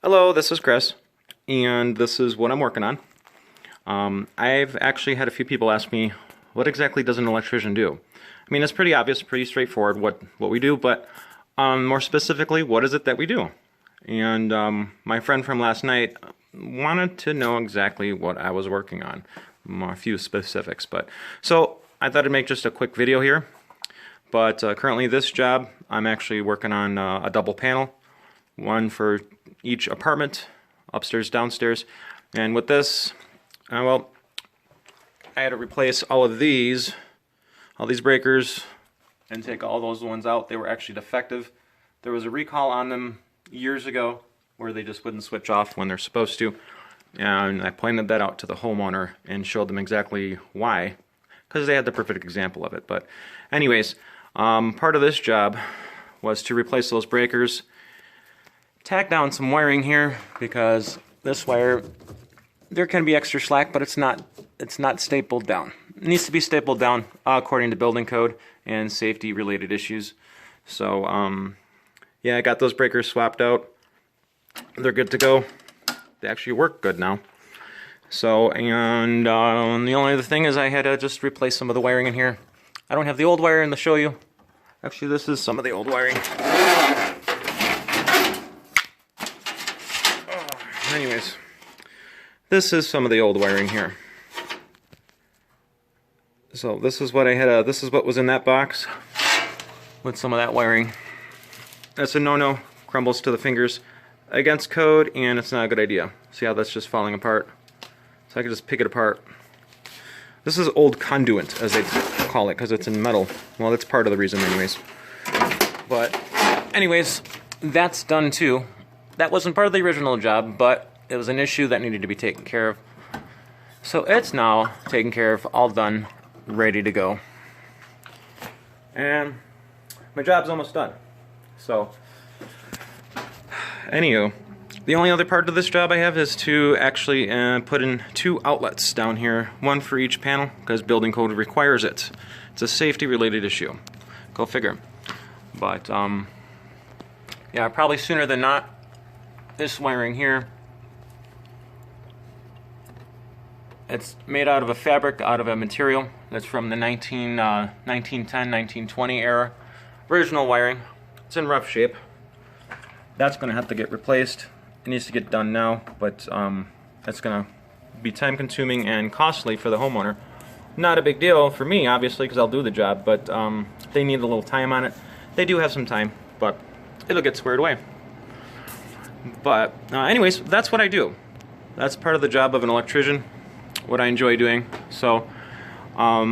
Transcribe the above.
Hello, this is Chris, and this is what I'm working on. I've actually had a few people ask me, what exactly does an electrician do? I mean, it's pretty obvious, pretty straightforward what we do, but more specifically, what is it that we do? And my friend from last night wanted to know exactly what I was working on, a few specifics. So I thought I'd make just a quick video here. But currently this job, I'm actually working on a double panel, one for each apartment, upstairs, downstairs. And with this, well, I had to replace all these breakers and take all those ones out. They were actually defective. There was a recall on them years ago where they just wouldn't switch off when they're supposed to. And I pointed that out to the homeowner and showed them exactly why, because they had the perfect example of it. But anyways, part of this job was to replace those breakers, tack down some wiring here, because this wire, there can be extra slack, but it's not stapled down. It needs to be stapled down according to building code and safety related issues. So yeah, I got those breakers swapped out. They're good to go. They actually work good now. So, and the only other thing is I had to just replace some of the wiring in here. I don't have the old wiring to show you. Actually, this is some of the old wiring. Anyways, this is some of the old wiring here. So this is what I had. This is what was in that box with some of that wiring. That's a no-no. Crumbles to the fingers. Against code, and it's not a good idea. See how that's just falling apart? So I can just pick it apart. This is old conduit, as they call it, because it's in metal. Well, that's part of the reason anyways. But anyways, that's done too. That wasn't part of the original job, but it was an issue that needed to be taken care of. So it's now taken care of, all done, ready to go. And my job's almost done. So anywho, the only other part of this job I have is to actually put in 2 outlets down here, one for each panel, because building code requires it. It's a safety related issue. Go figure. But yeah, probably sooner than not, this wiring here, it's made out of a fabric, out of a material that's from the 1910, 1920 era. Original wiring. It's in rough shape. That's going to have to get replaced. It needs to get done now, but that's going to be time consuming and costly for the homeowner. Not a big deal for me, obviously, because I'll do the job, but they need a little time on it. They do have some time, but it'll get squared away. But anyways, that's what I do. That's part of the job of an electrician, what I enjoy doing. So